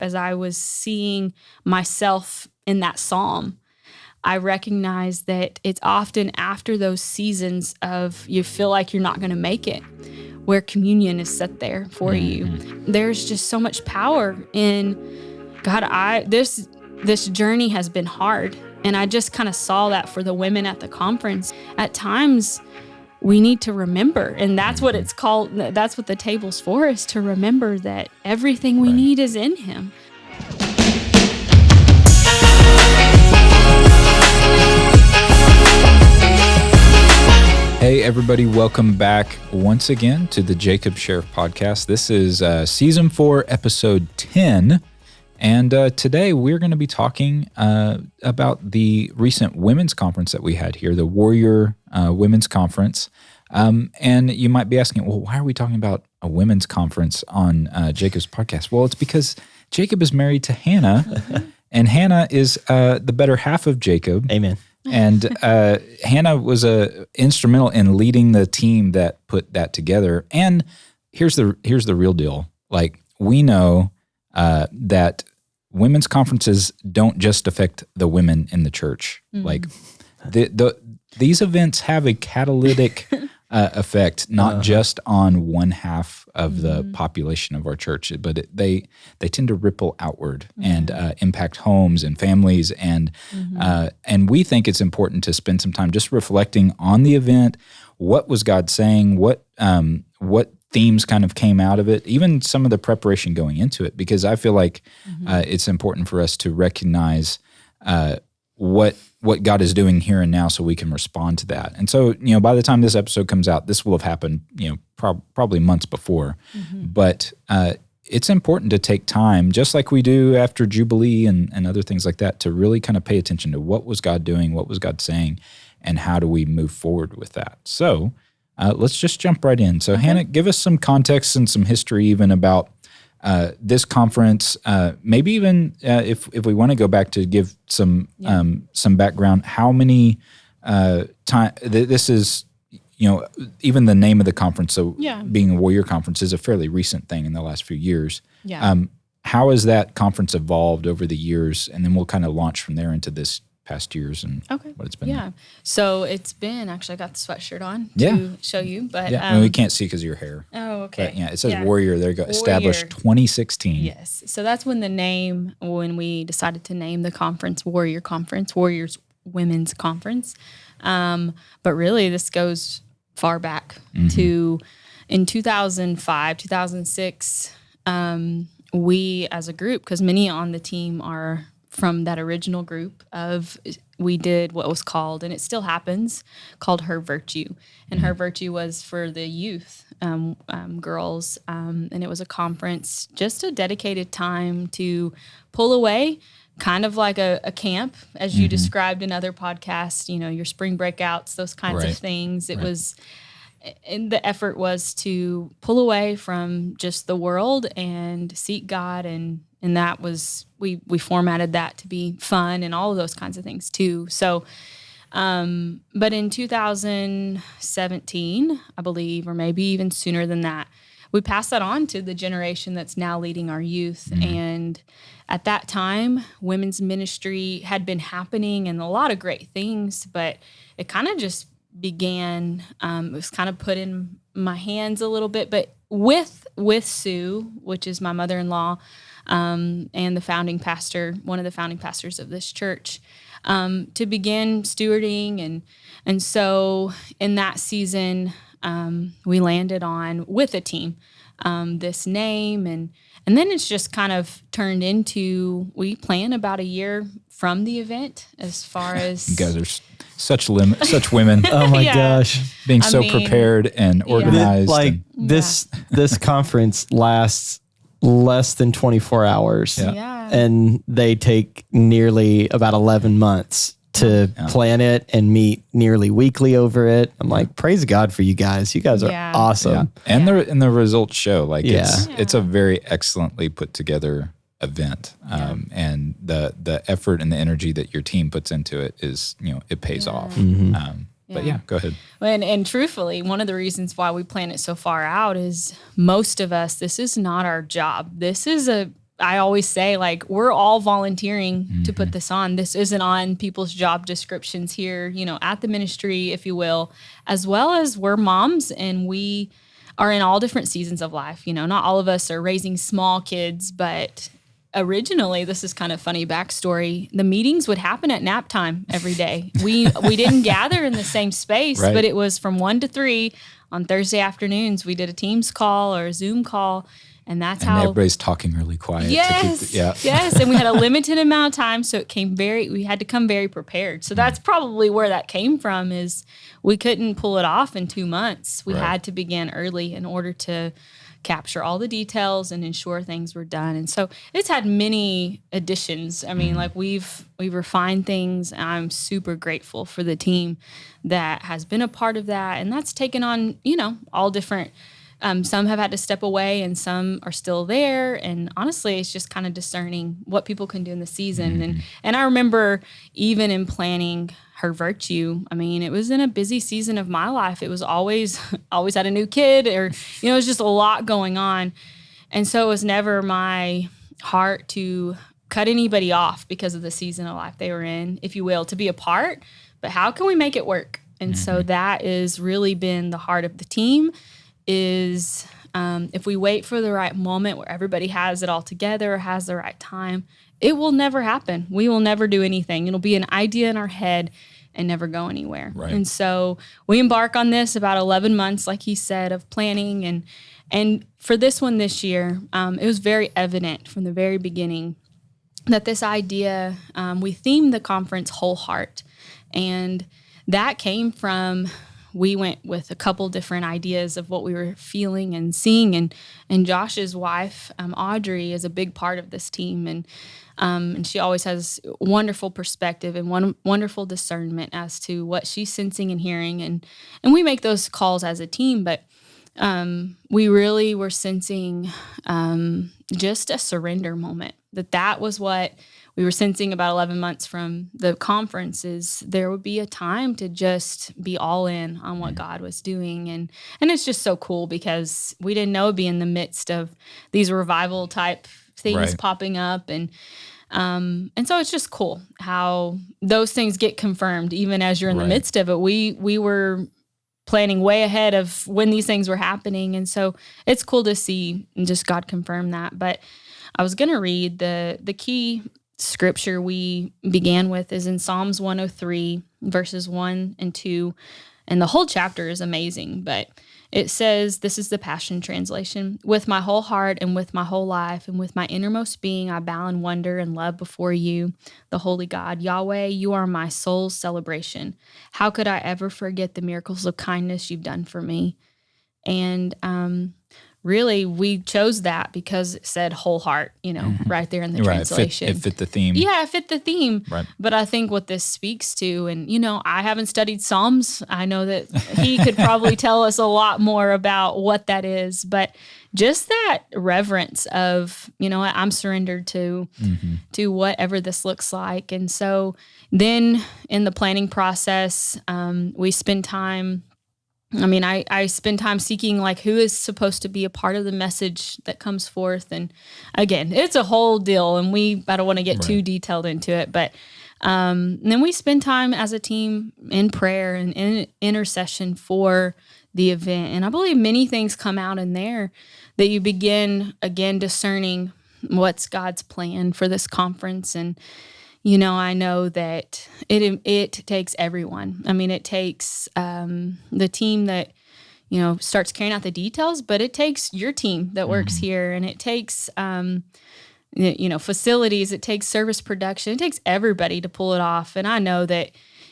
As I was seeing myself in that psalm, I recognize that it's often after those seasons of you feel like you're not going to make it, where communion is set there for you. There's just so much power in God. This journey has been hard, and I just kind of saw that for the women at the conference. At times, we need to remember, and that's what it's called. That's what the table's for, is to remember that everything we need is in Him. Hey everybody, welcome back once again to the Jacob Sheriff Podcast. This is Season 4, Episode 10, and today we're going to be talking about the recent women's conference that we had here, the Warrior Women's Conference. And you might be asking, well, why are we talking about a women's conference on Jacob's podcast? Well, it's because Jacob is married to Hannah, and Hannah is the better half of Jacob. Amen. And Hannah was instrumental in leading the team that put that together. And here's the real deal. Like, we know that women's conferences don't just affect the women in the church. Mm-hmm. Like, these events have a catalytic effect, not just on one half of the population of our church, but they tend to ripple outward and impact homes and families. And we think it's important to spend some time just reflecting on the event. What was God saying? What themes kind of came out of it? Even some of the preparation going into it, because I feel like it's important for us to recognize what God is doing here and now, so we can respond to that. And so, by the time this episode comes out, this will have happened, probably months before. But it's important to take time, just like we do after Jubilee and other things like that, to really kind of pay attention to what was God doing, what was God saying, and how do we move forward with that. So let's just jump right in. So Hannah, give us some context and some history even about this conference, maybe even if we want to go back to give some background, how many this is, even the name of the conference, so being a Warrior Conference is a fairly recent thing in the last few years. How has that conference evolved over the years? And then we'll kind of launch from there into this past years and what it's been. Yeah. So it's been, actually, I got the sweatshirt on to show you, but we can't see because of your hair. Oh, okay. But it says Warrior. There you go. Warrior. Established 2016. Yes. So that's when we decided to name the conference Warrior Conference, Warriors Women's Conference. But really, this goes far back to in 2005, 2006. We as a group, because many on the team are from that original group we did what was called, and it still happens, called Her Virtue. And Her Virtue was for the youth, girls, and it was a conference, just a dedicated time to pull away, kind of like a camp, as you described in other podcasts, your spring breakouts, those kinds of things. It was, and the effort was to pull away from just the world and seek God, and that was, we formatted that to be fun and all of those kinds of things too. So, but in 2017, I believe, or maybe even sooner than that, we passed that on to the generation that's now leading our youth. And at that time, women's ministry had been happening and a lot of great things, but it kind of just began, it was kind of put in my hands a little bit, but with Sue, which is my mother-in-law, and the founding pastor, one of the founding pastors of this church, to begin stewarding. And so in that season, we landed on, with a team, this name, and then it's just kind of turned into, we plan about a year from the event as far as... You guys are such women. Oh my gosh. Being prepared and organized. This conference lasts less than 24 hours. And they take nearly about 11 months to plan it and meet nearly weekly over it. I'm like, praise God for you guys. You guys are awesome. And the results show, like, it's a very excellently put together event. And the effort and the energy that your team puts into it is, it pays off. But go ahead. And truthfully, one of the reasons why we plan it so far out is most of us, this is not our job. This is a I always say, like, we're all volunteering to put this on. This isn't on people's job descriptions here, at the ministry, if you will, as well as we're moms and we are in all different seasons of life. Not all of us are raising small kids, but originally, this is kind of funny backstory. The meetings would happen at nap time every day. We didn't gather in the same space, but it was from 1 to 3 on Thursday afternoons. We did a Teams call or a Zoom call. And that's how everybody's talking really quiet. Yes, yes. And we had a limited amount of time, so we had to come very prepared. So that's probably where that came from. Is we couldn't pull it off in 2 months. We had to begin early in order to capture all the details and ensure things were done. And so it's had many additions. I mean, like we've refined things. I'm super grateful for the team that has been a part of that, and that's taken on all different. Some have had to step away and some are still there. And honestly, it's just kind of discerning what people can do in the season. And I remember even in planning Her Virtue, I mean, it was in a busy season of my life. It was always had a new kid or, it was just a lot going on. And so it was never my heart to cut anybody off because of the season of life they were in, if you will, to be a part. But how can we make it work? And so that has really been the heart of the team. Is if we wait for the right moment where everybody has it all together, has the right time, it will never happen. We will never do anything. It'll be an idea in our head and never go anywhere. Right. And so we embark on this about 11 months, like he said, of planning. And for this one this year, it was very evident from the very beginning that this idea, we themed the conference Whole Heart. And that came from... We went with a couple different ideas of what we were feeling and seeing, and Josh's wife, Audrey, is a big part of this team, and she always has wonderful perspective and wonderful discernment as to what she's sensing and hearing, and we make those calls as a team, but we really were sensing just a surrender moment. That was what we were sensing about 11 months from the conference. Is there would be a time to just be all in on what God was doing. And it's just so cool because we didn't know it'd be in the midst of these revival type things popping up. And so it's just cool how those things get confirmed even as you're in the midst of it. We were planning way ahead of when these things were happening. And so it's cool to see just God confirm that. But I was going to read the key scripture we began with is in Psalms 103, verses 1 and 2. And the whole chapter is amazing, but it says, this is the Passion Translation, "With my whole heart and with my whole life and with my innermost being, I bow in wonder and love before you, the holy God. Yahweh, you are my soul's celebration. How could I ever forget the miracles of kindness you've done for me?" And really, we chose that because it said whole heart, right there in the translation. It fit the theme. Yeah, it fit the theme. Right. But I think what this speaks to, and, I haven't studied Psalms. I know that he could probably tell us a lot more about what that is. But just that reverence of, I'm surrendered to whatever this looks like. And so then in the planning process, we spend time... I spend time seeking who is supposed to be a part of the message that comes forth. And again, it's a whole deal and I don't want to get too detailed into it, but then we spend time as a team in prayer and in intercession for the event. And I believe many things come out in there that you begin again discerning what's God's plan for this conference. And I know that it takes everyone. It takes the team that, starts carrying out the details, but it takes your team that works here, and it takes, facilities, it takes service production, it takes everybody to pull it off. And I know that,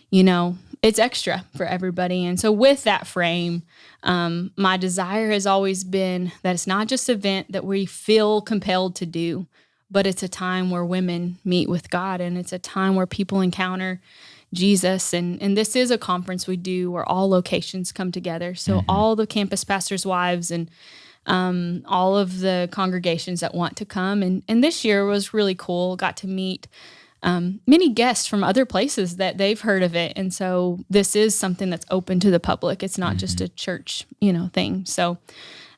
it's extra for everybody. And so with that frame, my desire has always been that it's not just an event that we feel compelled to do, but it's a time where women meet with God, and it's a time where people encounter Jesus. And this is a conference we do where all locations come together. So all the campus pastors' wives and all of the congregations that want to come. And this year was really cool. Got to meet many guests from other places that they've heard of it. And so this is something that's open to the public. It's not just a church, thing. So,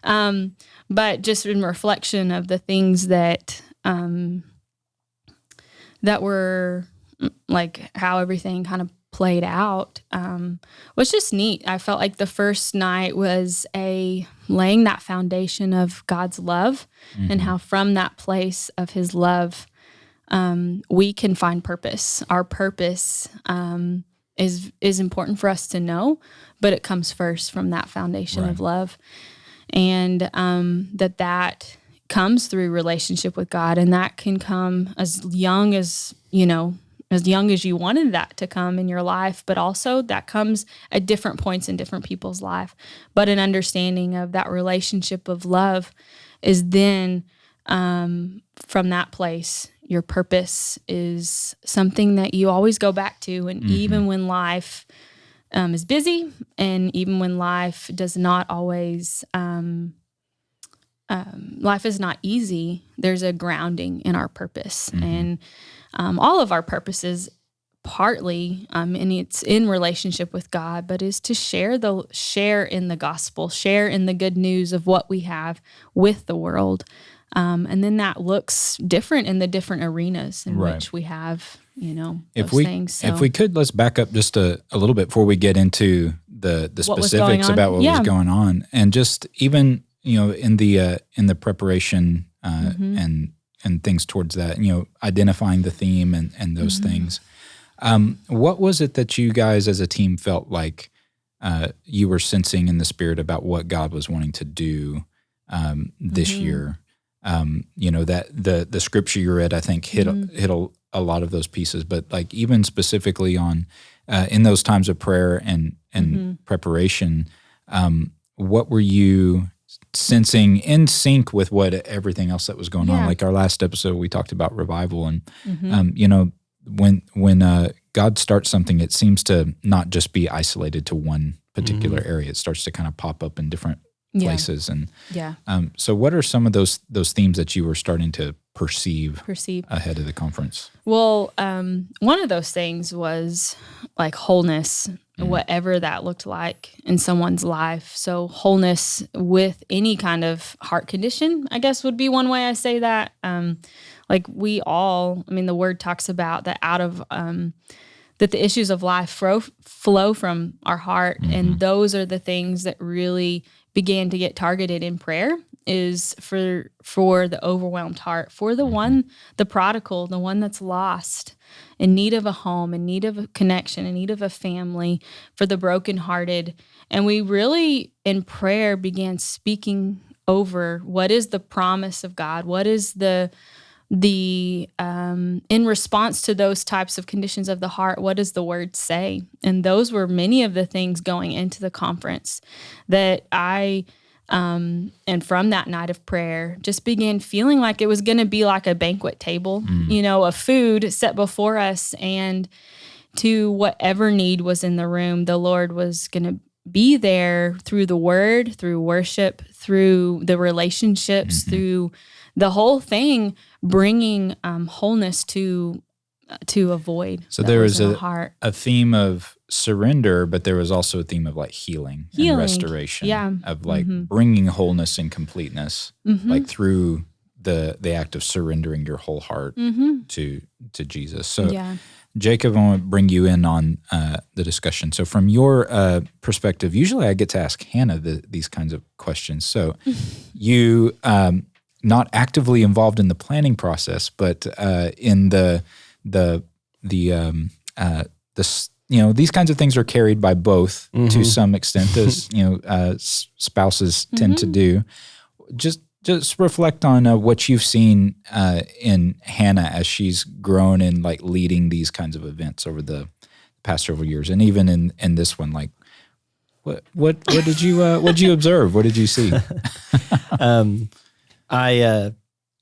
but just in reflection of the things that that were like how everything kind of played out was just neat. I felt like the first night was laying that foundation of God's love, and how from that place of his love, we can find purpose. Our purpose is important for us to know, but it comes first from that foundation of love. And that comes through relationship with God, and that can come as young as you wanted that to come in your life, but also that comes at different points in different people's life. But an understanding of that relationship of love is then from that place, your purpose is something that you always go back to. And even when life is busy, and even when life does not always, life is not easy, there's a grounding in our purpose. And all of our purposes, partly, and it's in relationship with God, but is to share in the gospel, share in the good news of what we have with the world. And then that looks different in the different arenas in which we have, those things. So, if we could, let's back up just a little bit before we get into the specifics about what was going on, and just even in the preparation and things towards that, identifying the theme and those things. What was it that you guys as a team felt like you were sensing in the spirit about what God was wanting to do this year? That the scripture you read, I think, hit a lot of those pieces, but like even specifically on in those times of prayer and preparation, what were you sensing in sync with what everything else that was going on? Like our last episode, we talked about revival, and when God starts something, it seems to not just be isolated to one particular area. It starts to kind of pop up in different places. And so what are some of those themes that you were starting to perceive ahead of the conference? Well, one of those things was like wholeness, whatever that looked like in someone's life. So wholeness with any kind of heart condition, I guess, would be one way I say that. Like we all, the word talks about that out of that the issues of life flow from our heart, and those are the things that really began to get targeted in prayer, is for the overwhelmed heart, for the prodigal, the one that's lost, in need of a home, in need of a connection, in need of a family, for the brokenhearted. And we really, in prayer, began speaking over what is the promise of God, what is the in response to those types of conditions of the heart, what does the word say? And those were many of the things going into the conference that I, and from that night of prayer, just began feeling like it was going to be like a banquet table, of food set before us, and to whatever need was in the room, the Lord was going to be there through the word, through worship, through the relationships, through the whole thing, bringing wholeness to a void. So there was a theme of surrender, but there was also a theme of like healing. And restoration, of like bringing wholeness and completeness, like through the act of surrendering your whole heart to Jesus. So Jacob, I want to bring you in on the discussion. So from your perspective, usually I get to ask Hannah these kinds of questions. So you not actively involved in the planning process, but in these kinds of things are carried by both to some extent, as spouses tend to do. Just reflect on what you've seen in Hannah as she's grown in like leading these kinds of events over the past several years, and even in this one. Like, what did you observe? What did you see?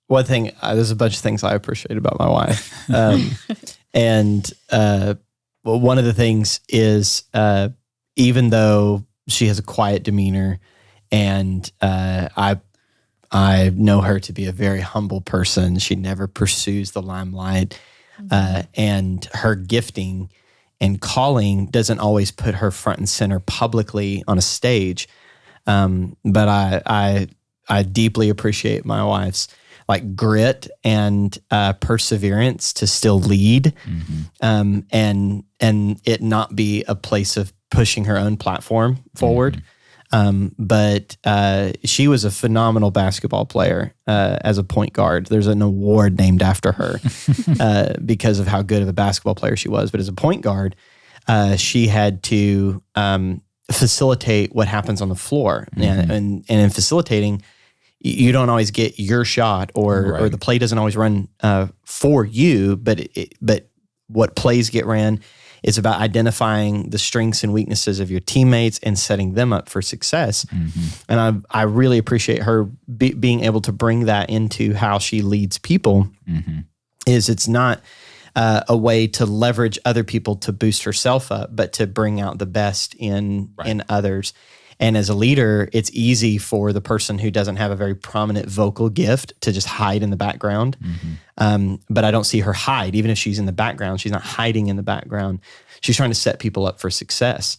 One thing, there's a bunch of things I appreciate about my wife. And one of the things is, even though she has a quiet demeanor, and I know her to be a very humble person, she never pursues the limelight, and her gifting and calling doesn't always put her front and center publicly on a stage. But I deeply appreciate my wife's like grit and perseverance to still lead, and it not be a place of pushing her own platform forward. But she was a phenomenal basketball player as a point guard. There's an award named after her because of how good of a basketball player she was. But as a point guard, she had to facilitate what happens on the floor. And in facilitating, you don't always get your shot, or the play doesn't always run for you, but what plays get ran is about identifying the strengths and weaknesses of your teammates and setting them up for success. And I really appreciate her being able to bring that into how she leads people. Is it's not a way to leverage other people to boost herself up, but to bring out the best in others. And as a leader, it's easy for the person who doesn't have a very prominent vocal gift to just hide in the background. But I don't see her hide. Even if she's in the background, she's not hiding in the background. She's trying to set people up for success.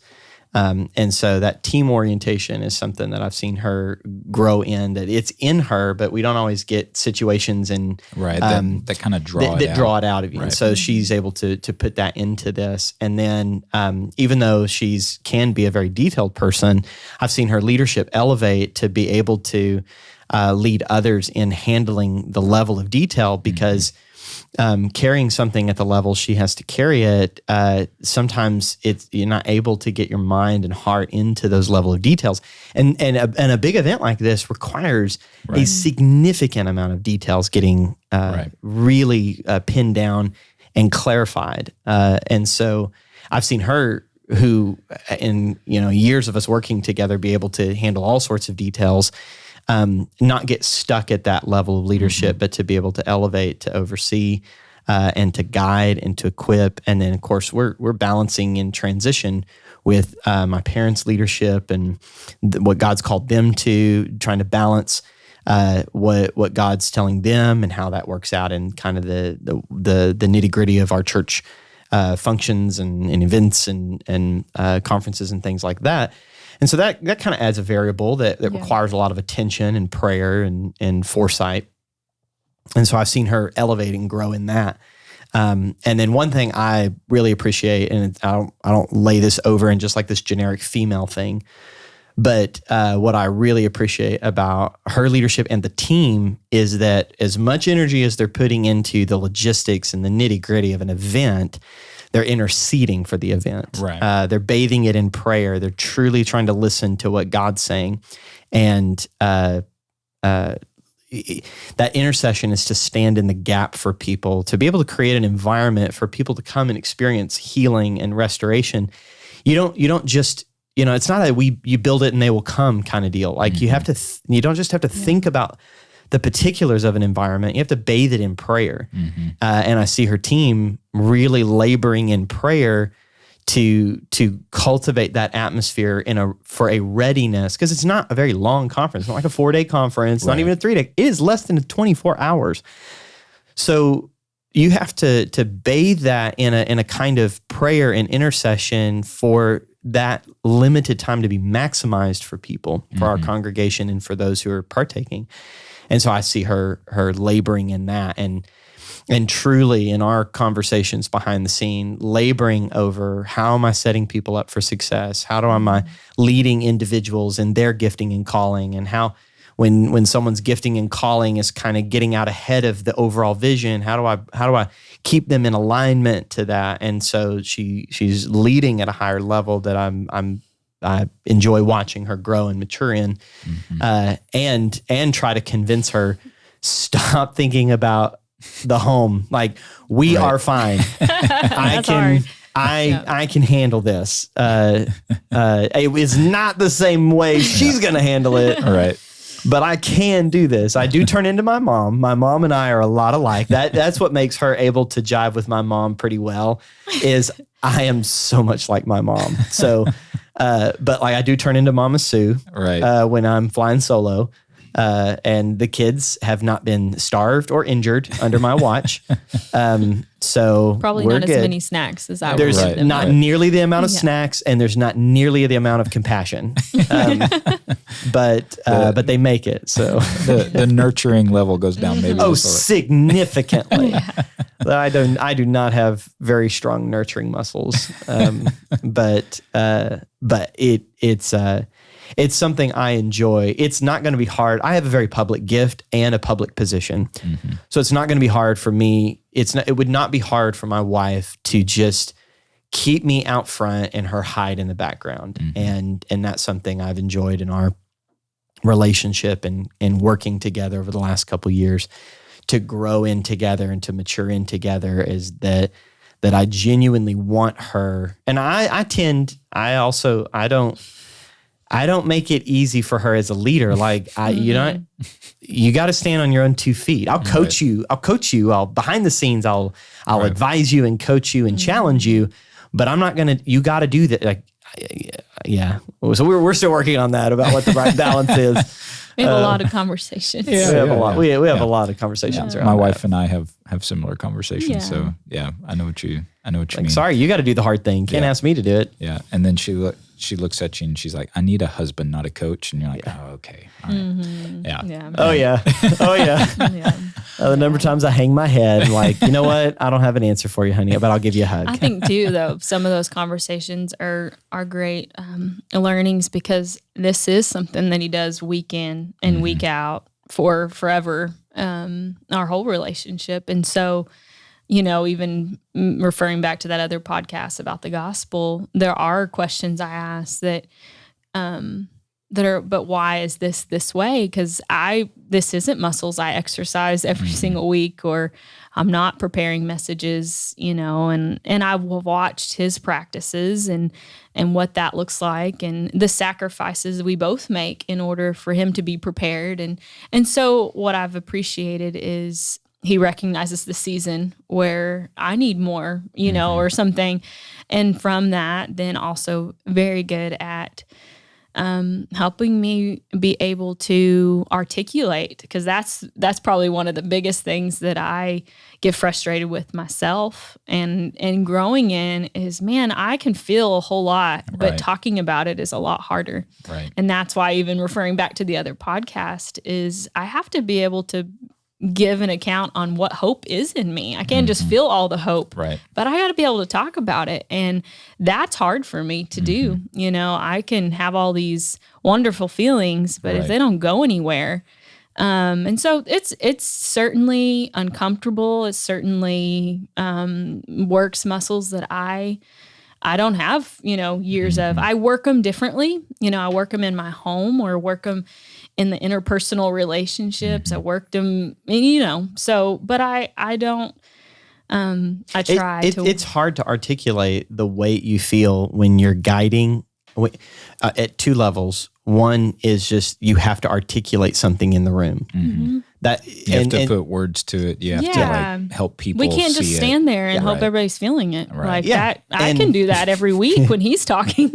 And so that team orientation is something that I've seen her grow in, that it's in her, but we don't always get situations and that kind of draw it out of you. And so she's able to put that into this. And then even though she's can be a very detailed person, I've seen her leadership elevate to be able to lead others in handling the level of detail, because carrying something at the level she has to carry it, sometimes you're not able to get your mind and heart into those level of details. And a big event like this requires a significant amount of details getting really pinned down and clarified. And so I've seen her, who in years of us working together, be able to handle all sorts of details, not get stuck at that level of leadership, but to be able to elevate, to oversee, and to guide and to equip. And then, of course, we're balancing in transition with my parents' leadership and what God's called them to, trying to balance what God's telling them and how that works out in kind of the nitty-gritty of our church functions and events and conferences and things like that. And so that kind of adds a variable that requires a lot of attention and prayer and foresight. And so I've seen her elevate and grow in that. And then one thing I really appreciate, and I don't lay this over in just like this generic female thing, but what I really appreciate about her leadership and the team is that as much energy as they're putting into the logistics and the nitty-gritty of an event, they're interceding for the event. They're bathing it in prayer. They're truly trying to listen to what God's saying. And that intercession is to stand in the gap for people, to be able to create an environment for people to come and experience healing and restoration. You don't just, it's not you build it and they will come kind of deal. Like you have to, you don't just have to think about the particulars of an environment. You have to bathe it in prayer. And I see her team really laboring in prayer to cultivate that atmosphere for a readiness, because it's not a very long conference. It's not like a 4-day conference, not even a 3-day. It is less than 24 hours. So you have to bathe that in a kind of prayer and intercession for that limited time to be maximized for people, for our congregation and for those who are partaking. And so I see her laboring in that and truly in our conversations behind the scene, laboring over how am I setting people up for success? How am I leading individuals in their gifting and calling? And how when someone's gifting and calling is kind of getting out ahead of the overall vision, how do I keep them in alignment to that? And so she's leading at a higher level that I enjoy watching her grow and mature in, and try to convince her, stop thinking about the home. Like we are fine. I can handle this. It is not the same way she's going to handle it. Right. But I can do this. I do turn into my mom. My mom and I are a lot alike. That's what makes her able to jive with my mom pretty well, is I am so much like my mom. So, but like I do turn into Mama Sue when I'm flying solo. And the kids have not been starved or injured under my watch. So probably we're not good. as many snacks as I would. There's give them. not nearly the amount of snacks, and there's not nearly the amount of compassion. But they make it. So the nurturing level goes down maybe. Significantly. I do not have very strong nurturing muscles. But it's something I enjoy. It's not going to be hard. I have a very public gift and a public position. So it's not going to be hard for me. It would not be hard for my wife to just keep me out front and her hide in the background. And that's something I've enjoyed in our relationship and working together over the last couple of years to grow in together and to mature in together, is that I genuinely want her. And I don't make it easy for her as a leader. Like you got to stand on your own 2 feet. I'll coach you. I'll behind the scenes. I'll advise you and coach you and challenge you, but I'm not going to, you got to do that. Like, yeah. So we're still working on that about what the right balance is. We have a lot of conversations. We have a lot. We have a lot of conversations around my that. wife and I have similar conversations. Yeah. So I know what you mean. Sorry, you got to do the hard thing. You can't ask me to do it. Yeah. And then she looks at you and she's like, I need a husband, not a coach. And you're like, oh, okay. All right. Yeah. Oh, yeah. Oh, yeah. The number of times I hang my head and like, you know what? I don't have an answer for you, honey, but I'll give you a hug. I think too, though, some of those conversations are great learnings, because this is something that he does week in and week out for forever, our whole relationship. And so, even referring back to that other podcast about the gospel, there are questions I ask that are, but why is this way? Because this isn't muscles I exercise every single week, or I'm not preparing messages, and I've watched his practices and what that looks like, and the sacrifices we both make in order for him to be prepared. And so what I've appreciated is he recognizes the season where I need more, or something. And from that, then also very good at helping me be able to articulate, because that's probably one of the biggest things that I get frustrated with myself and growing in is, man, I can feel a whole lot, but talking about it is a lot harder. Right. And that's why, even referring back to the other podcast, is I have to be able to give an account on what hope is in me. I can't just feel all the hope, but I got to be able to talk about it. And that's hard for me to do. I can have all these wonderful feelings, but if they don't go anywhere, and so it's certainly uncomfortable. It certainly works muscles that I don't have, years of. I work them differently. I work them in my home, or work them in the interpersonal relationships. I worked them, but I don't, I try to. It's hard to articulate the weight you feel when you're guiding at 2 levels. One is just, you have to articulate something in the room. That you have to put words to it. You have to help people. We can't just stand there and hope everybody's feeling it. Right. That. I can do that every week when he's talking.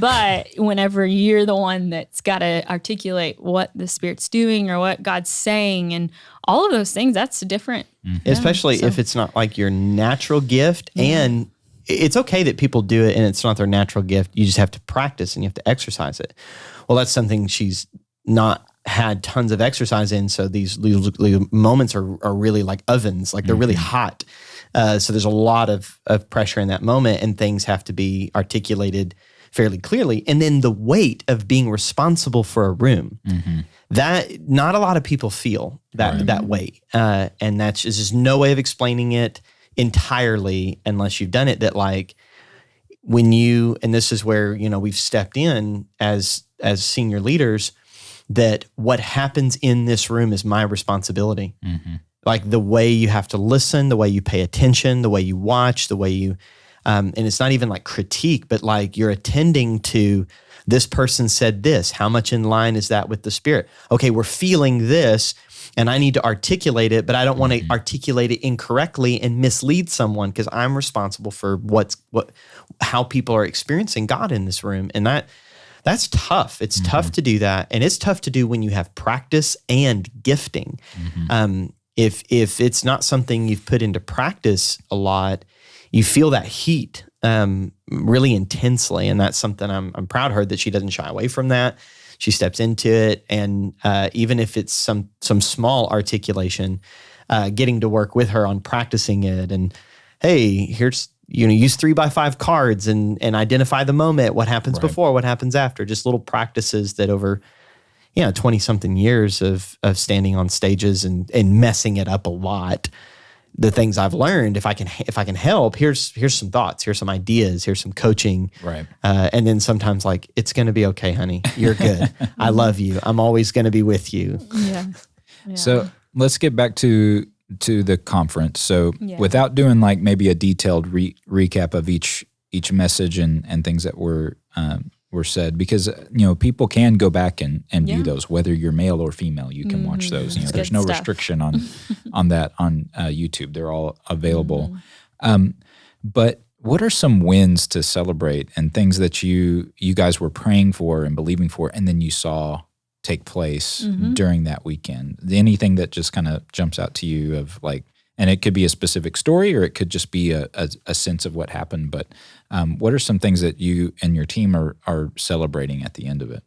But whenever you're the one that's got to articulate what the Spirit's doing or what God's saying and all of those things, that's different. Especially if it's not like your natural gift. And it's okay that people do it and it's not their natural gift. You just have to practice and you have to exercise it. Well, that's something she's not had tons of exercise in. So these moments are really like ovens, like they're really hot. So there's a lot of pressure in that moment, and things have to be articulated fairly clearly. And then the weight of being responsible for a room, that not a lot of people feel that weight. And that's just no way of explaining it entirely unless you've done it. That like when you, and this is where, we've stepped in as senior leaders, that what happens in this room is my responsibility. Like the way you have to listen, the way you pay attention, the way you watch, the way you, and it's not even like critique, but like you're attending to, this person said this, how much in line is that with the Spirit? Okay, we're feeling this, and I need to articulate it, but I don't want to articulate it incorrectly and mislead someone, because I'm responsible for how people are experiencing God in this room. And That's tough. It's tough to do that. And it's tough to do when you have practice and gifting. If it's not something you've put into practice a lot, you feel that heat really intensely. And that's something I'm proud of her that she doesn't shy away from that. She steps into it. And even if it's some small articulation, getting to work with her on practicing it. And hey, here's, use 3x5 cards and identify the moment, what happens before, what happens after, just little practices that over 20 something years of standing on stages and messing it up a lot. The things I've learned, if I can help, here's some thoughts, here's some ideas, here's some coaching. Right. And then sometimes like, it's going to be okay, honey. You're good. I love you. I'm always going to be with you. Yeah. So let's get back to the conference. So without doing like maybe a detailed recap of each message and things that were said, because people can go back and view those, whether you're male or female, you can watch those. There's no restriction on that on YouTube. They're all available. But what are some wins to celebrate and things that you guys were praying for and believing for, and then you saw take place during that weekend? Anything that just kind of jumps out to you of like, and it could be a specific story or it could just be a sense of what happened. But what are some things that you and your team are celebrating at the end of it?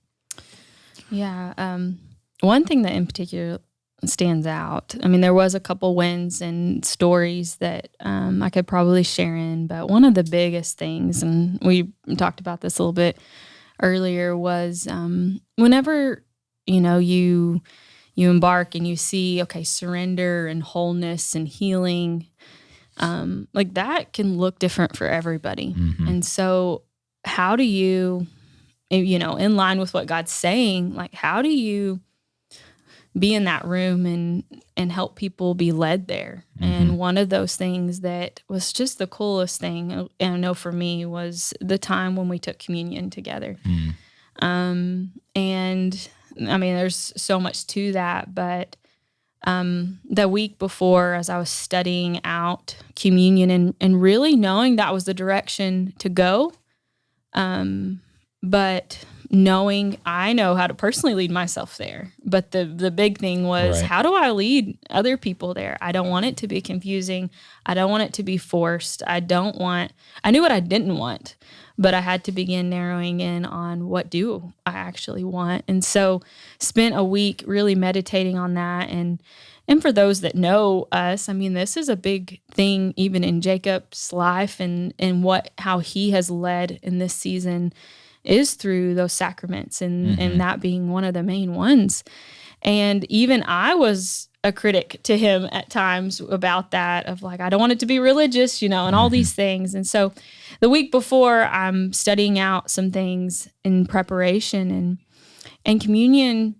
Yeah. One thing that in particular stands out, I mean, there was a couple wins and stories that I could probably share in, but one of the biggest things, and we talked about this a little bit earlier, was whenever you embark and you see, okay, surrender and wholeness and healing, like that can look different for everybody. And so how do you, in line with what God's saying, like how do you be in that room and help people be led there? And one of those things that was just the coolest thing, and I know for me, was the time when we took communion together. And I mean, there's so much to that, but the week before, as I was studying out communion and really knowing that was the direction to go, but knowing I know how to personally lead myself there. But the big thing was, how do I lead other people there? I don't want it to be confusing. I don't want it to be forced. I knew what I didn't want, but I had to begin narrowing in on what do I actually want. And so spent a week really meditating on that. And for those that know us, I mean, this is a big thing even in Jacob's life and how he has led in this season is through those sacraments and that being one of the main ones. And even I was a critic to him at times about that, of like, I don't want it to be religious, and all these things. And so the week before, I'm studying out some things in preparation and communion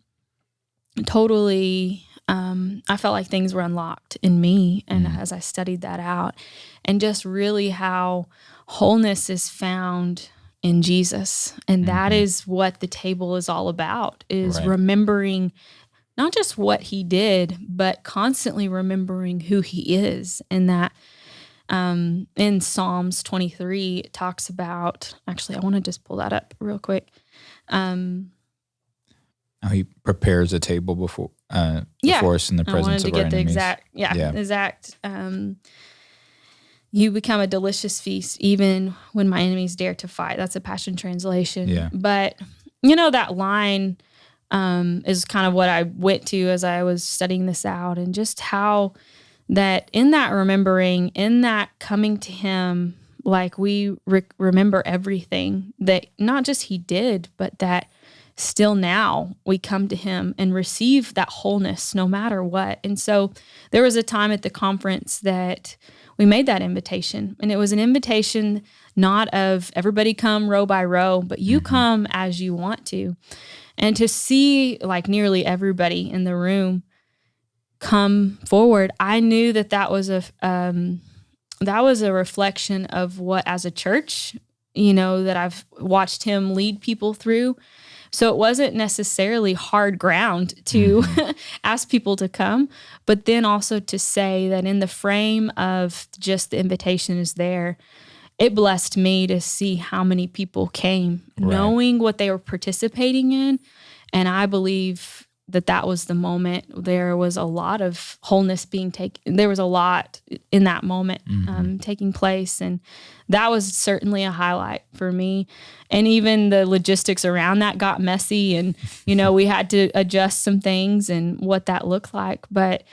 totally, I felt like things were unlocked in me. And as I studied that out, and just really how wholeness is found in Jesus. And that is what the table is all about, is remembering not just what he did, but constantly remembering who he is. And that in Psalms 23, it talks about, actually, I want to just pull that up real quick. How he prepares a table before us in the presence of our enemies. Exact. You become a delicious feast even when my enemies dare to fight. That's a Passion Translation. Yeah. But, that line is kind of what I went to as I was studying this out, and just how that in that remembering, in that coming to him, like we remember everything that not just he did, but that still now we come to him and receive that wholeness no matter what. And so there was a time at the conference that we made that invitation, and it was an invitation not of everybody come row by row, but you come as you want to. And to see like nearly everybody in the room come forward, I knew that was a reflection of what, as a church, that I've watched him lead people through. So it wasn't necessarily hard ground to ask people to come, but then also to say that in the frame of just the invitation is there, it blessed me to see how many people came, knowing what they were participating in. And I believe that was the moment. There was a lot of wholeness being taken. There was a lot in that moment taking place. And that was certainly a highlight for me. And even the logistics around that got messy. And, we had to adjust some things and what that looked like. But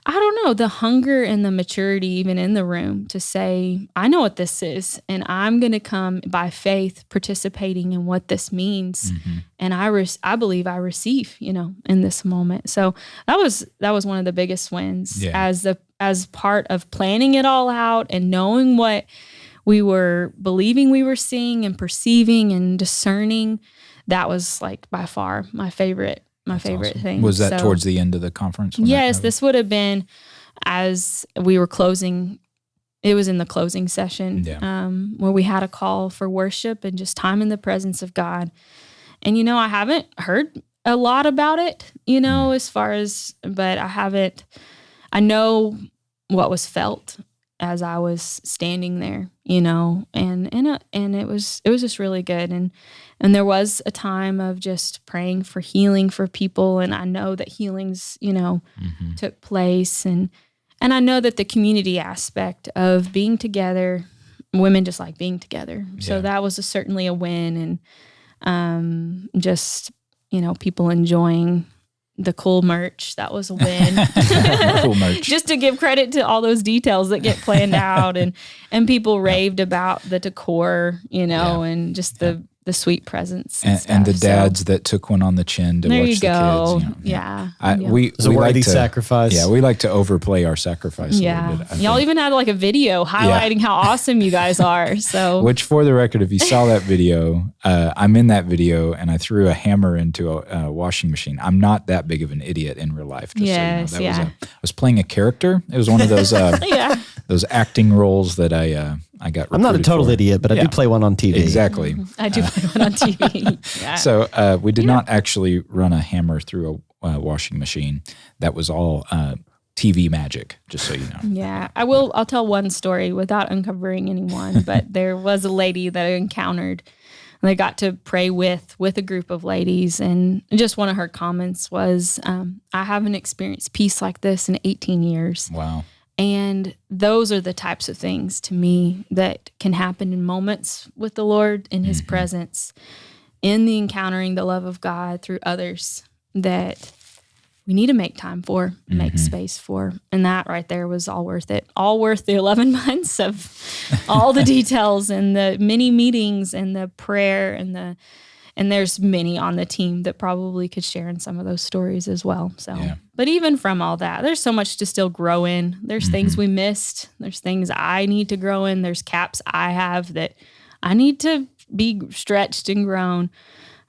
I don't know, the hunger and the maturity even in the room to say, I know what this is, and I'm going to come by faith participating in what this means. And I believe I receive, in this moment. So that was one of the biggest wins as part of planning it all out and knowing what we were believing we were seeing and perceiving and discerning. That was like by far my favorite thing. Was that towards the end of the conference? Yes, this would have been as we were closing. It was in the closing session where we had a call for worship and just time in the presence of God. And, I haven't heard a lot about it, as far as, but I know what was felt as I was standing there, and it was just really good. And there was a time of just praying for healing for people. And I know that healings, took place. And I know that the community aspect of being together, women just like being together. So that was certainly a win. And just, people enjoying the cool merch. That was a win. Cool merch. Just to give credit to all those details that get planned out and people raved about the decor, and just the sweet presence and the dads that took one on the chin to there watch you the go. kids. It's a worthy like to sacrifice. Yeah, we like to overplay our sacrifice a little bit. Y'all even had like a video highlighting how awesome you guys are. So, which for the record, if you saw that video, I'm in that video and I threw a hammer into a washing machine. I'm not that big of an idiot in real life. Just so you know. I was playing a character. It was one of those those acting roles that I got. I'm not a total idiot, but I do play one on TV. Exactly. I do play one on TV. Yeah. So we did not actually run a hammer through a washing machine. That was all TV magic, just so you know. Yeah. I'll tell one story without uncovering anyone, but there was a lady that I encountered and I got to pray with a group of ladies. And just one of her comments was, I haven't experienced peace like this in 18 years. Wow. And those are the types of things to me that can happen in moments with the Lord in his presence, in the encountering the love of God through others that we need to make time for, make space for. And that right there was all worth it. All worth the 11 months of all the details and the many meetings and the prayer and there's many on the team that probably could share in some of those stories as well. So, but even from all that, there's so much to still grow in. There's things we missed. There's things I need to grow in. There's gaps I have that I need to be stretched and grown.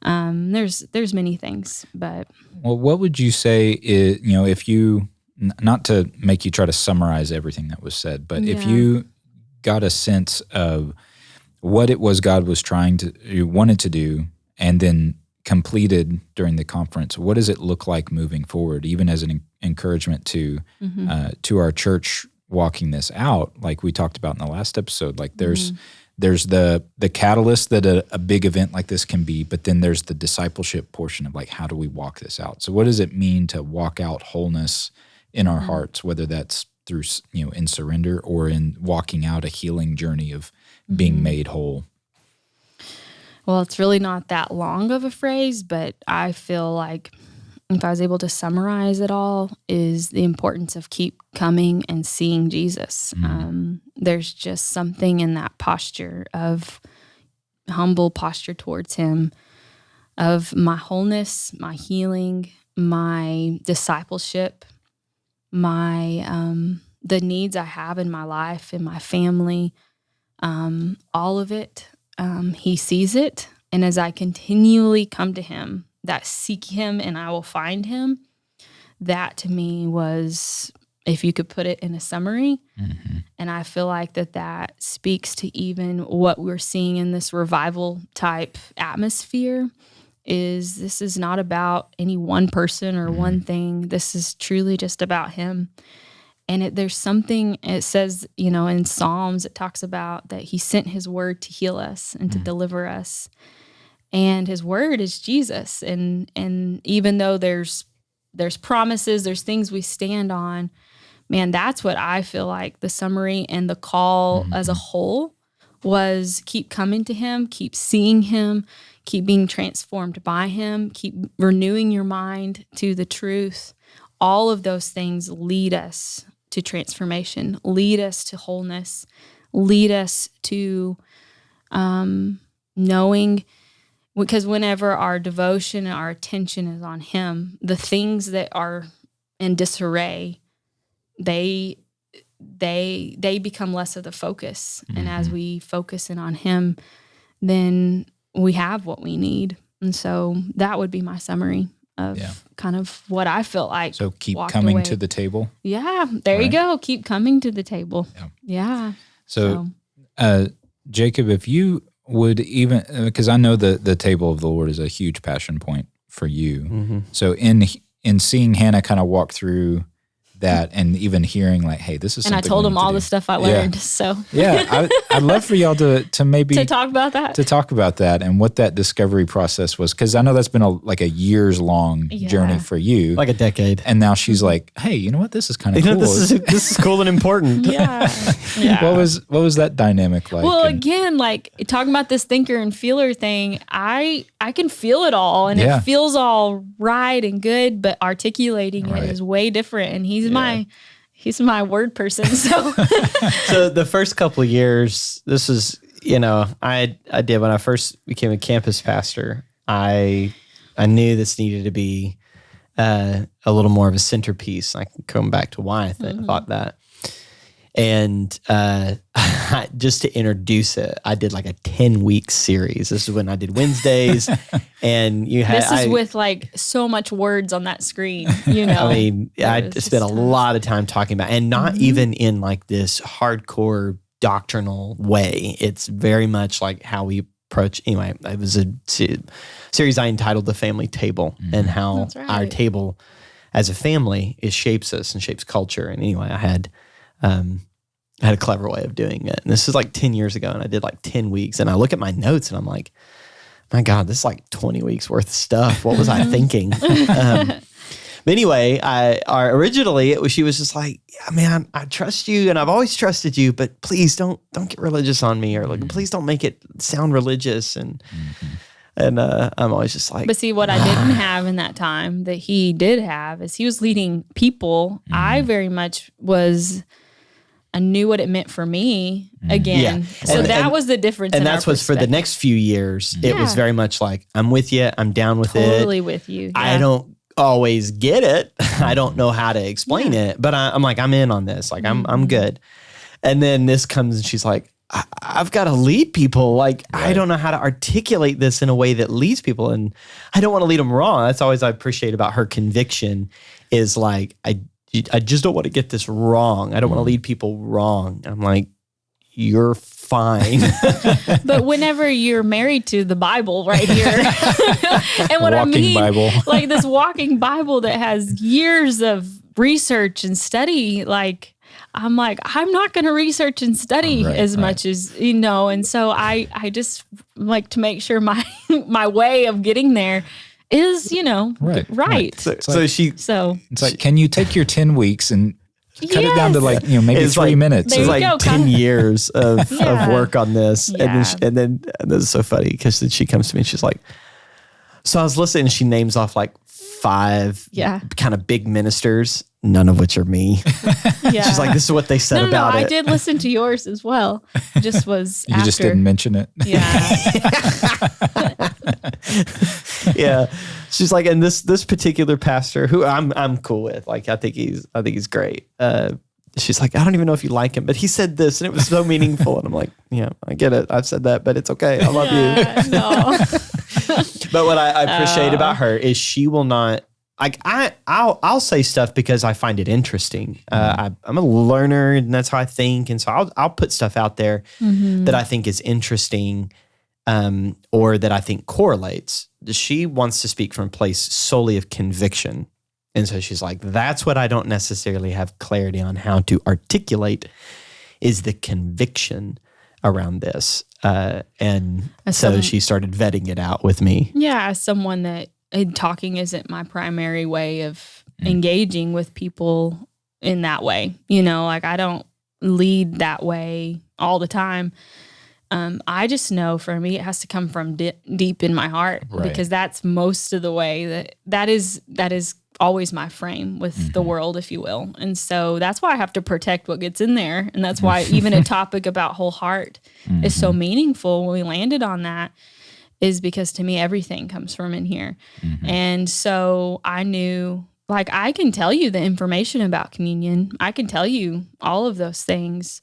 There's many things, but. Well, what would you say is, if you, not to make you try to summarize everything that was said, but if you got a sense of what it was God was wanted to do, and then completed during the conference, what does it look like moving forward, even as an encouragement to our church walking this out, like we talked about in the last episode? Like there's the catalyst that a big event like this can be, but then there's the discipleship portion of like, how do we walk this out? So what does it mean to walk out wholeness in our hearts, whether that's through, in surrender or in walking out a healing journey of being made whole? Well, it's really not that long of a phrase, but I feel like if I was able to summarize it all, is the importance of keep coming and seeing Jesus. There's just something in that posture of humble posture towards him, of my wholeness, my healing, my discipleship, my the needs I have in my life, in my family, all of it. He sees it. And as I continually come to him, that seek him and I will find him, that to me was, if you could put it in a summary. And I feel like that speaks to even what we're seeing in this revival type atmosphere. This is not about any one person or one thing. This is truly just about him. And there's something, it says, in Psalms, it talks about that he sent his word to heal us and to deliver us. And his word is Jesus. And even though there's promises, there's things we stand on, man, that's what I feel like the summary and the call as a whole was: keep coming to him, keep seeing him, keep being transformed by him, keep renewing your mind to the truth. All of those things lead us to transformation, lead us to wholeness, lead us to knowing, because whenever our devotion and our attention is on him, the things that are in disarray, they become less of the focus. And as we focus in on him, then we have what we need. And so that would be my summary of kind of what I felt like. So keep coming to the table. Yeah, there you go. Keep coming to the table. Yeah. So Jacob, if you would even, because I know the table of the Lord is a huge passion point for you. So in seeing Hannah kind of walk through that, and even hearing like, hey, this is something. And I told him all the stuff I learned. So I'd love for y'all to maybe to talk about that, and what that discovery process was, because I know that's been a years long journey for you, like a decade. And now she's like, hey, you know what? This is kind of cool. This is cool and important. Yeah. What was that dynamic like? Well, again, like talking about this thinker and feeler thing, I can feel it all, and it feels all right and good, but articulating it is way different. And he's my word person. So the first couple of years, this is, I did when I first became a campus pastor, I knew this needed to be a little more of a centerpiece. I can come back to why I thought that. And just to introduce it, I did like a 10-week series. This is when I did Wednesdays, and this is with like so much words on that screen. I mean, I spent a lot of time talking about, and not even in like this hardcore doctrinal way. It's very much like how we approach. Anyway, it was a series I entitled "The Family Table" and how our table as a family shapes us and shapes culture. And anyway, I had a clever way of doing it. And this is like 10 years ago, and I did like 10 weeks. And I look at my notes and I'm like, my God, this is like 20 weeks worth of stuff. What was I thinking? But anyway, originally she was just like, yeah, man, I trust you and I've always trusted you, but please don't get religious on me, or like, please don't make it sound religious. And I'm always just like, but see, what I didn't have in that time that he did have is he was leading people. I very much I knew what it meant for me again. Yeah. So that was the difference. And that's what's for the next few years. It was very much like, I'm with you. I'm down with it. Totally with you. Yeah. I don't always get it. I don't know how to explain it, but I'm like, I'm in on this. Like I'm good. And then this comes and she's like, I've got to lead people. Like, I don't know how to articulate this in a way that leads people. And I don't want to lead them wrong. That's always I appreciate about her conviction is like, I just don't want to get this wrong. I don't want to lead people wrong. I'm like, you're fine. But whenever you're married to the Bible right here, and what I mean, Bible. like this walking Bible that has years of research and study, like, I'm like, I'm not going to research and study as much as, and so I just like to make sure my way of getting there is, right. So it's like, can you take your 10 weeks and cut it down to like, maybe 3 minutes? It's like 10 years of work on this. Yeah. And then this is so funny because then she comes to me and she's like, so I was listening and she names off like 5 kind of big ministers, none of which are me. She's like, this is what they said about it. I did listen to yours as well. Just was you just didn't mention it. Yeah. She's like, and this particular pastor who I'm cool with, like I think he's great. She's like, I don't even know if you like him, but he said this and it was so meaningful. And I'm like, yeah, I get it. I've said that, but it's okay. I love you. No. But what I appreciate about her is she will not, like I'll say stuff because I find it interesting. I'm a learner and that's how I think. And so I'll put stuff out there that I think is interesting or that I think correlates. She wants to speak from a place solely of conviction. And so she's like, that's what I don't necessarily have clarity on how to articulate is the conviction around this. And so she started vetting it out with me. Yeah, as someone that talking isn't my primary way of engaging with people in that way. Like I don't lead that way all the time. I just know for me, it has to come from deep in my heart, because that's most of the way that is always my frame with the world, if you will. And so that's why I have to protect what gets in there. And that's why even a topic about whole heart is so meaningful when we landed on that, is because to me, everything comes from in here. And so I knew, like, I can tell you the information about communion. I can tell you all of those things.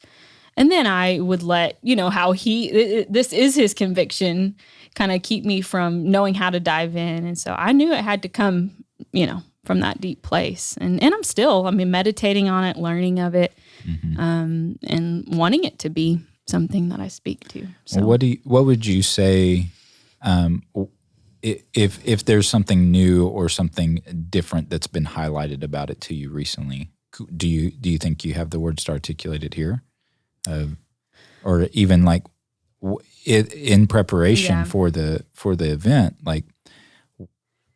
And then I would let, how this is his conviction, kind of keep me from knowing how to dive in. And so I knew it had to come, from that deep place. And I'm still, meditating on it, learning of it, and wanting it to be something that I speak to. So what would you say, if there's something new or something different that's been highlighted about it to you recently? Do you think you have the words to articulate it here? Or even like in preparation for the event, like,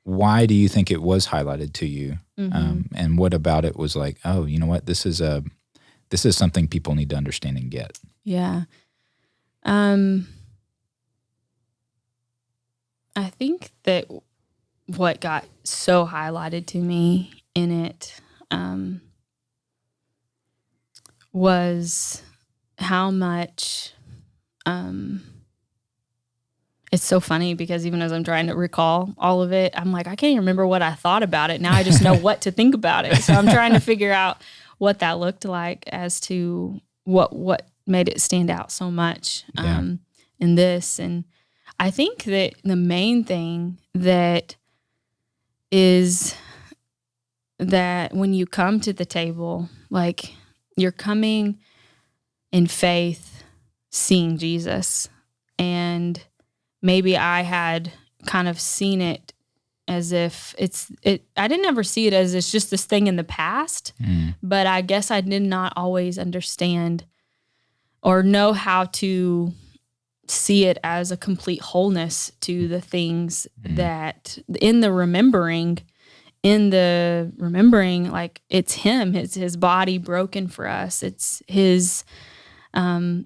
why do you think it was highlighted to you? And what about it was like, oh, you know what, this is something people need to understand and get. Yeah. I think that what got so highlighted to me in it was how much it's so funny, because even as I'm trying to recall all of it, I'm like, I can't even remember what I thought about it. Now I just know what to think about it. So I'm trying to figure out what that looked like as to what made it stand out so much in this. And I think that the main thing that is that when you come to the table, like, you're coming in faith, seeing Jesus. And maybe I had kind of seen it as if I didn't ever see it as it's just this thing in the past, but I guess I did not always understand or know how to see it as a complete wholeness to the things that in the remembering, like, it's him, it's his body broken for us. It's his, I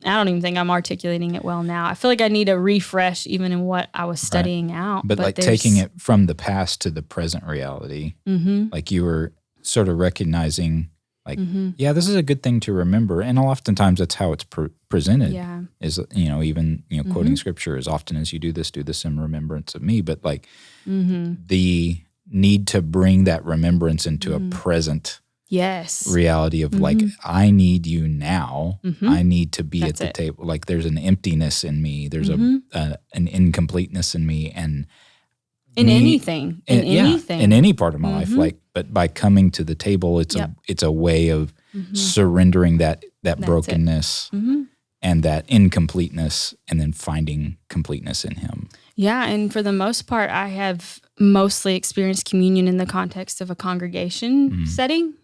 don't even think I'm articulating it well now. I feel like I need a refresh even in what I was studying out. But like taking it from the past to the present reality, like you were sort of recognizing, like, yeah, this is a good thing to remember. And oftentimes that's how it's presented. Yeah. Is, even, quoting scripture, as often as you do this in remembrance of me. But like the need to bring that remembrance into a present reality of like, I need you now. I need to be at the table. Like, there's an emptiness in me. There's an incompleteness in me, and in anything, in any part of my life. Like, but by coming to the table, it's a way of surrendering that brokenness and that incompleteness, and then finding completeness in him. Yeah, and for the most part, I have mostly experienced communion in the context of a congregation setting,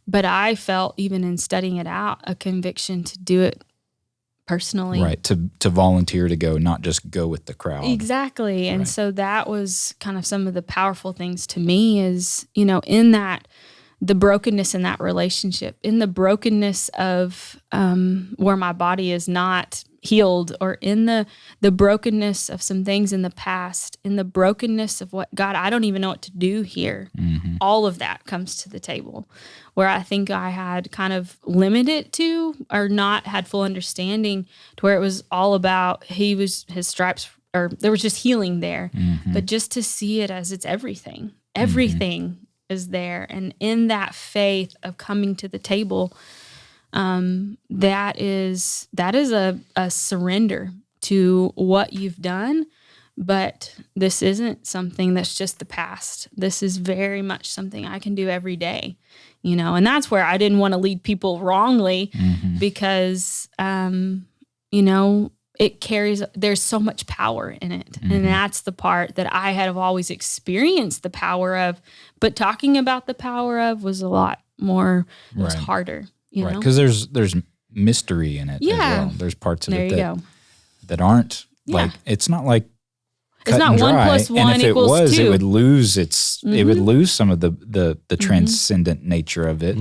but I felt, even in studying it out, a conviction to do it personally. Right, to volunteer to go, not just go with the crowd. Exactly, and so that was kind of some of the powerful things to me is, in that, the brokenness in that relationship, in the brokenness of where my body is not healed, or in the brokenness of some things in the past, in the brokenness of what, God, I don't even know what to do here. All of that comes to the table, where I think I had kind of limited to, or not had full understanding, to where it was all about his stripes, or there was just healing there. But just to see it as it's everything is there. And in that faith of coming to the table, that is a surrender to what you've done. But this isn't something that's just the past. This is very much something I can do every day, and that's where I didn't want to lead people wrongly, because, there's so much power in it. And that's the part that I have always experienced the power of, but talking about the power of was a lot more, it was harder, you know? Because there's mystery in it as well. There's parts of it that aren't like, it's not like cut it's not and dry. 1 + 1 and if equals it was, 2. it would lose it would lose some of the transcendent nature of it,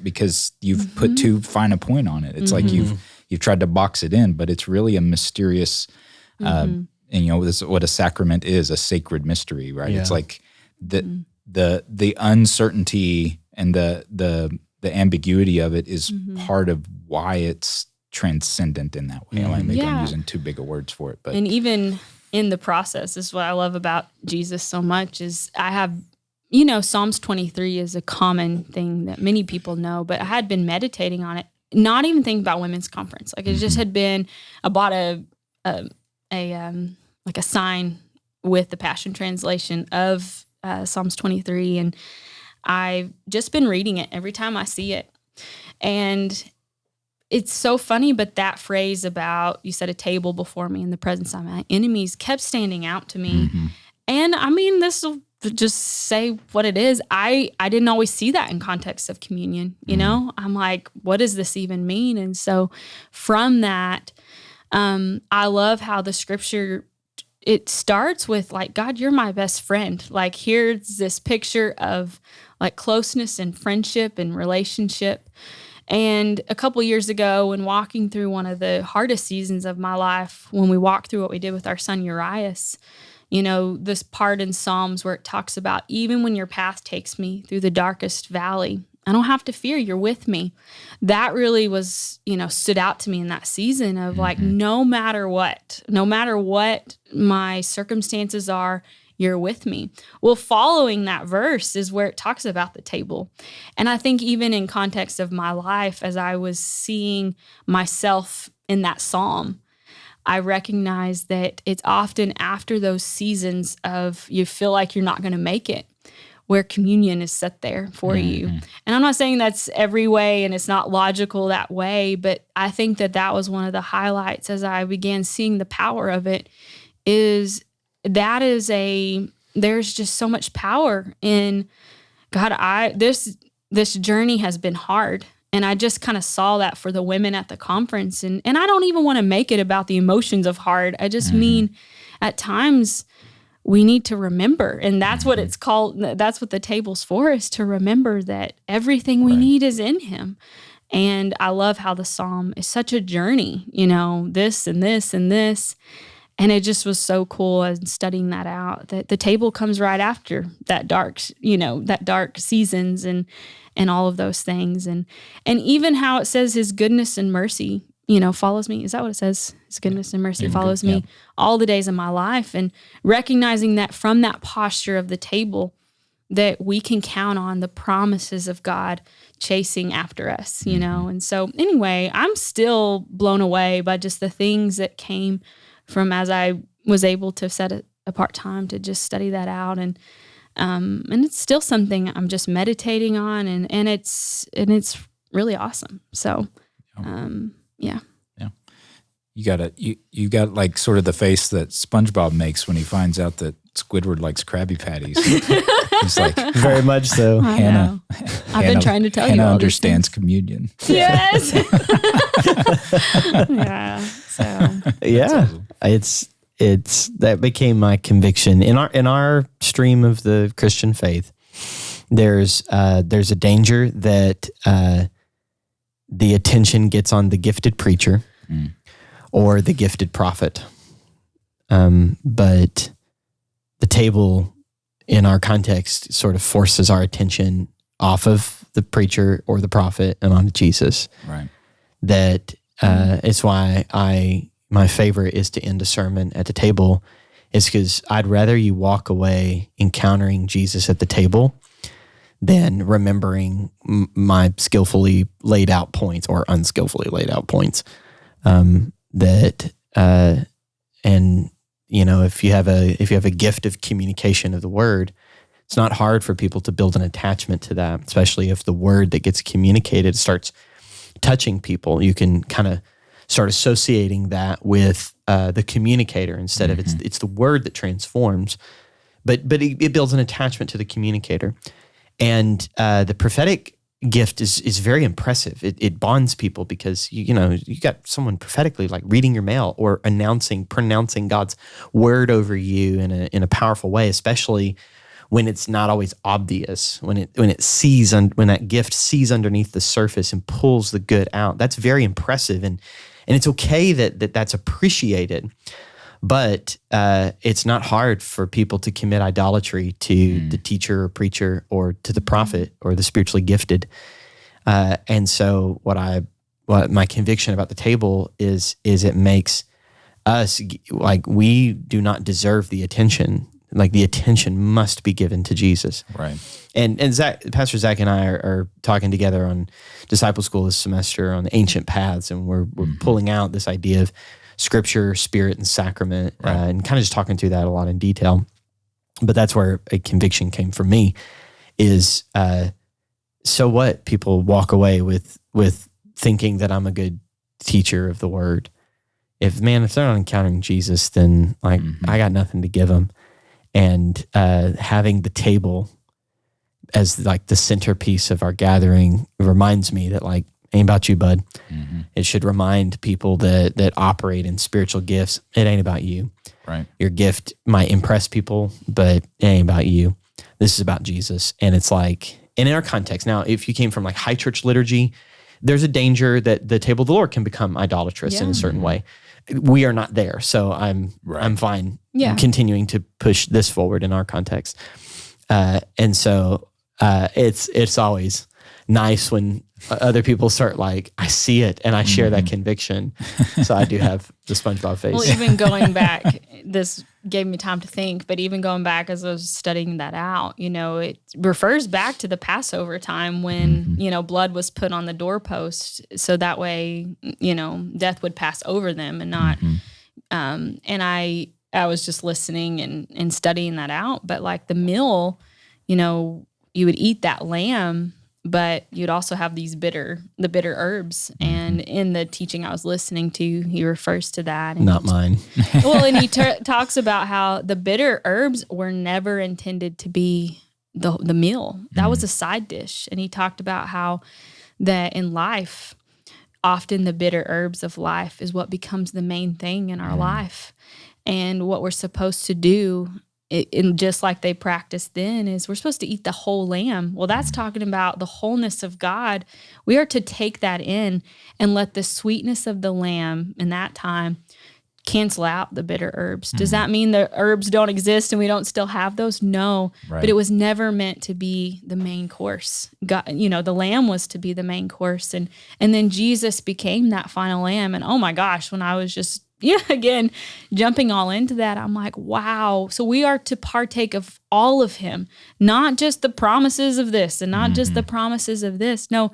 because you've put too fine a point on it. It's like you've tried to box it in, but it's really a mysterious, and this is what a sacrament is, a sacred mystery, right? Yeah. It's like the uncertainty and the ambiguity of it is part of why it's transcendent in that way. I think I'm using too big of words for it, but and even in the process is what I love about Jesus so much is I have, Psalms 23 is a common thing that many people know, but I had been meditating on it, not even thinking about women's conference. Like it just had been, I bought a sign with the Passion Translation of Psalms 23, and I've just been reading it every time I see it. And it's so funny, but that phrase about, you set a table before me in the presence of my enemies kept standing out to me. And I mean, this will just say what it is. I didn't always see that in context of communion, I'm like, what does this even mean? And so from that, I love how the scripture, it starts with like, God, you're my best friend. Like here's this picture of like closeness and friendship and relationship. And a couple years ago, when walking through one of the hardest seasons of my life, when we walked through what we did with our son Urias, this part in Psalms where it talks about, even when your path takes me through the darkest valley, I don't have to fear, you're with me. That really was, stood out to me in that season of like, no matter what my circumstances are, you're with me. Well, following that verse is where it talks about the table. And I think even in context of my life, as I was seeing myself in that psalm, I recognize that it's often after those seasons of you feel like you're not going to make it, where communion is set there for you. And I'm not saying that's every way and it's not logical that way, but I think that was one of the highlights as I began seeing the power of it, is there's just so much power in God. This journey has been hard. And I just kind of saw that for the women at the conference. And I don't even want to make it about the emotions of hard. I just mean at times we need to remember. And that's what it's called. That's what the table's for, is to remember that everything we need is in him. And I love how the psalm is such a journey, this and this and this. And it just was so cool as studying that out, that the table comes right after that dark seasons and all of those things. And even how it says his goodness and mercy, follows me. Is that what it says? His goodness and mercy follows me all the days of my life. And recognizing that from that posture of the table, that we can count on the promises of God chasing after us, And so anyway, I'm still blown away by just the things that came from as I was able to set apart time to just study that out. And it's still something I'm just meditating on, and it's really awesome. So, yeah. You got like sort of the face that SpongeBob makes when he finds out that Squidward likes Krabby Patties. He's like, very much so. Hannah, I've been trying to tell you. Hannah understands communion. Yes. Yeah. So. Yeah, awesome. It's that became my conviction in our stream of the Christian faith. There's a danger that the attention gets on the gifted preacher or the gifted prophet, but the table in our context sort of forces our attention off of the preacher or the prophet and onto Jesus. Right. That it's why my favorite is to end a sermon at the table, is because I'd rather you walk away encountering Jesus at the table than remembering my skillfully laid out points or unskillfully laid out points. If you have a gift of communication of the word, it's not hard for people to build an attachment to that, especially if the word that gets communicated starts touching people. You can kind of start associating that with the communicator instead of it's the word that transforms, but it builds an attachment to the communicator. And the prophetic gift is very impressive. It bonds people because you got someone prophetically like reading your mail or pronouncing God's word over you in a powerful way, especially when it's not always obvious, when that gift sees underneath the surface and pulls the good out. That's very impressive, and it's okay that's appreciated. But it's not hard for people to commit idolatry to the teacher or preacher or to the prophet or the spiritually gifted. And so what my conviction about the table is it makes us like we do not deserve the attention. Like the attention must be given to Jesus. Right. And Pastor Zach and I are talking together on disciple school this semester on the ancient paths, and we're pulling out this idea of Scripture, Spirit, and Sacrament, right. And kind of just talking through that a lot in detail. But that's where a conviction came from me is, so what? People walk away with thinking that I'm a good teacher of the Word. If they're not encountering Jesus, then like I got nothing to give them. And having the table as like the centerpiece of our gathering reminds me that like, ain't about you, bud. It should remind people that operate in spiritual gifts. It ain't about you. Right. Your gift might impress people, but it ain't about you. This is about Jesus. And it's like, and in our context, now, if you came from like high church liturgy, there's a danger that the table of the Lord can become idolatrous in a certain way. We are not there. So I'm fine continuing to push this forward in our context. And so it's always nice when other people start like, I see it and I share that conviction. So I do have the SpongeBob face. Well, even going back, this gave me time to think, but even going back as I was studying that out, it refers back to the Passover time when, blood was put on the doorpost. So that way, death would pass over them and not, and I was just listening and studying that out. But like the meal, you would eat that lamb, but you'd also have the bitter herbs. And in the teaching I was listening to, he refers to that. And not mine. Well, and he talks about how the bitter herbs were never intended to be the meal. That was a side dish. And he talked about how that in life, often the bitter herbs of life is what becomes the main thing in our life. And what we're supposed to do, and just like they practiced then, is we're supposed to eat the whole lamb. Well, that's talking about the wholeness of God. We are to take that in and let the sweetness of the lamb in that time cancel out the bitter herbs. Does that mean the herbs don't exist and we don't still have those? No, but it was never meant to be the main course. God, the lamb was to be the main course. And then Jesus became that final lamb. And oh my gosh, when I was just again, jumping all into that, I'm like, wow. So we are to partake of all of him, not just the promises of this and not just the promises of this. No,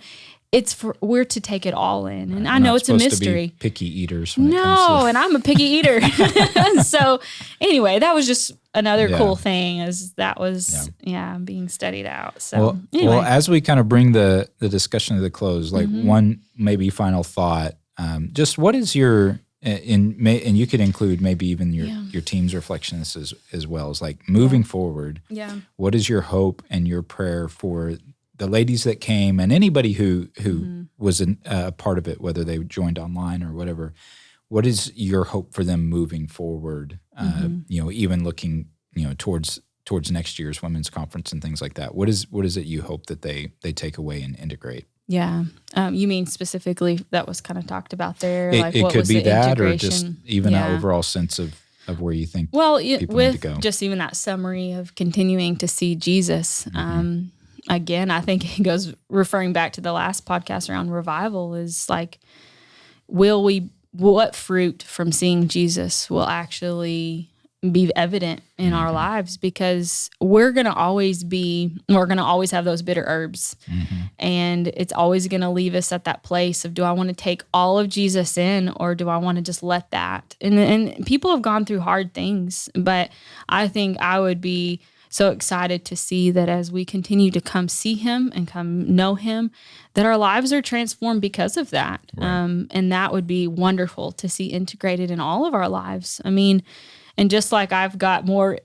we're to take it all in. And I know it's a mystery. To be picky eaters. And I'm a picky eater. So anyway, that was just another cool thing is that was, being studied out. So anyway. Well, as we kind of bring the discussion to the close, like one maybe final thought, just what is your, and you could include maybe even your team's reflections as well as like moving forward. Yeah. What is your hope and your prayer for the ladies that came and anybody who was a part of it, whether they joined online or whatever? What is your hope for them moving forward? Even looking towards next year's women's conference and things like that. What is it you hope that they take away and integrate? Yeah. You mean specifically that was kind of talked about there? It could be that or just even an overall sense of where you think people need to go. Just even that summary of continuing to see Jesus. Again, I think it goes referring back to the last podcast around revival is like, what fruit from seeing Jesus will actually be evident in our lives? Because we're going to always have those bitter herbs. And it's always going to leave us at that place of, do I want to take all of Jesus in or do I want to just let that? And people have gone through hard things, but I think I would be so excited to see that as we continue to come see him and come know him, that our lives are transformed because of that. Right. And that would be wonderful to see integrated in all of our lives. I mean, and just like I've got more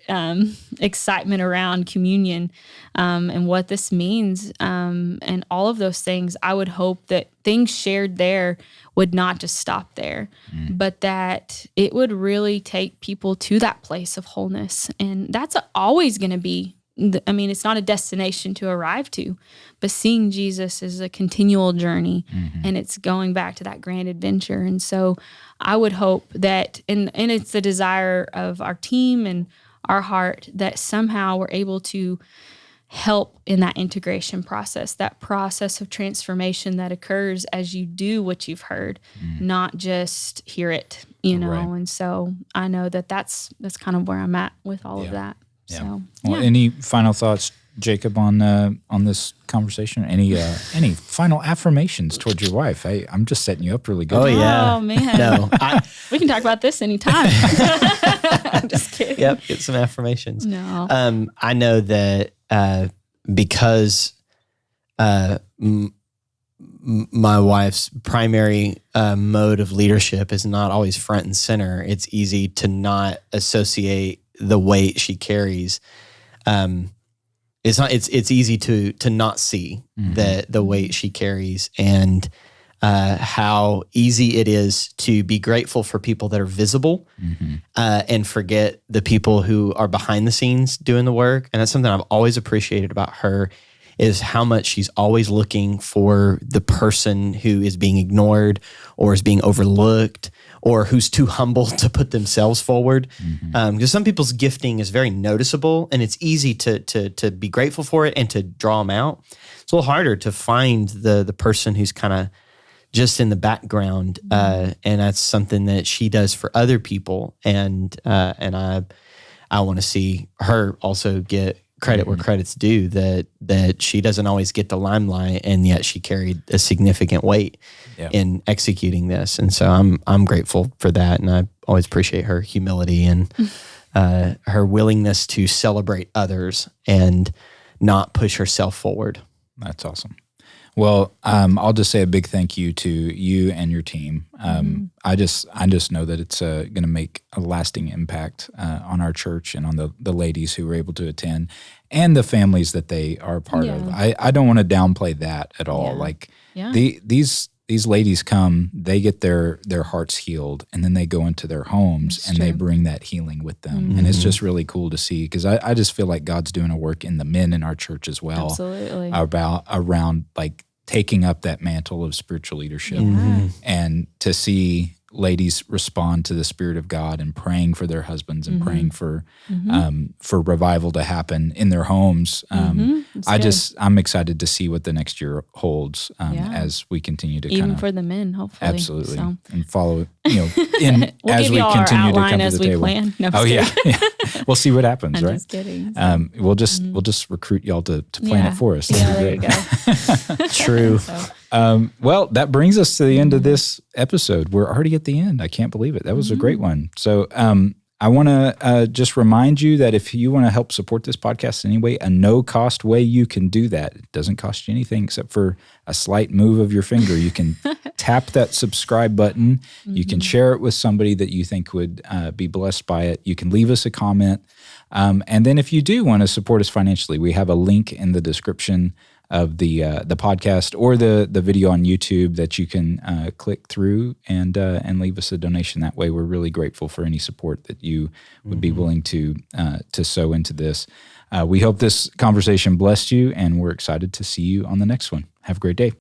excitement around communion and what this means and all of those things, I would hope that things shared there would not just stop there, but that it would really take people to that place of wholeness. And that's always going to be, it's not a destination to arrive to, but seeing Jesus is a continual journey, and it's going back to that grand adventure. And so I would hope that, and it's the desire of our team and our heart, that somehow we're able to help in that integration process, that process of transformation that occurs as you do what you've heard, not just hear it, Right. And so I know that that's kind of where I'm at with all of that. Yeah. So, well, any final thoughts, Jacob, on this conversation? Any final affirmations towards your wife? I'm just setting you up really good. Oh yeah. Oh man. No, we can talk about this anytime. I'm just kidding. Yep. Get some affirmations. No. I know that because my wife's primary mode of leadership is not always front and center, it's easy to not associate the weight she carries. It's easy to not see the weight she carries, and how easy it is to be grateful for people that are visible and forget the people who are behind the scenes doing the work. And that's something I've always appreciated about her, is how much she's always looking for the person who is being ignored or is being overlooked or who's too humble to put themselves forward. Because some people's gifting is very noticeable, and it's easy to be grateful for it and to draw them out. It's a little harder to find the person who's kind of just in the background, and that's something that she does for other people. And I want to see her also get credit where credit's due, that she doesn't always get the limelight, and yet she carried a significant weight in executing this. And so I'm grateful for that, and I always appreciate her humility and her willingness to celebrate others and not push herself forward. That's awesome. Well, I'll just say a big thank you to you and your team. I just know that it's going to make a lasting impact on our church and on the ladies who were able to attend and the families that they are a part of. I don't want to downplay that at all. These ladies come, they get their hearts healed, and then they go into their homes and they bring that healing with them. And it's just really cool to see, because I just feel like God's doing a work in the men in our church as well. Absolutely. Around like taking up that mantle of spiritual leadership, and to see ladies respond to the Spirit of God and praying for their husbands and praying for revival to happen in their homes. I'm excited to see what the next year holds as we continue to even for the men, hopefully. Absolutely. So. And follow, we'll as we continue to come to the table. Plan. No, yeah. We'll see what happens, I'm right? Just kidding. We'll just recruit y'all to plan it for us. Yeah, there you go. True. Well, that brings us to the end of this episode. We're already at the end. I can't believe it. That was a great one. So I want to just remind you that if you want to help support this podcast anyway, a no-cost way you can do that. It doesn't cost you anything except for a slight move of your finger. You can tap that subscribe button. You can share it with somebody that you think would be blessed by it. You can leave us a comment. And then if you do want to support us financially, we have a link in the description of the podcast or the video on YouTube that you can click through and leave us a donation that way. We're really grateful for any support that you would be willing to sow into this. We hope this conversation blessed you, and we're excited to see you on the next one. Have a great day.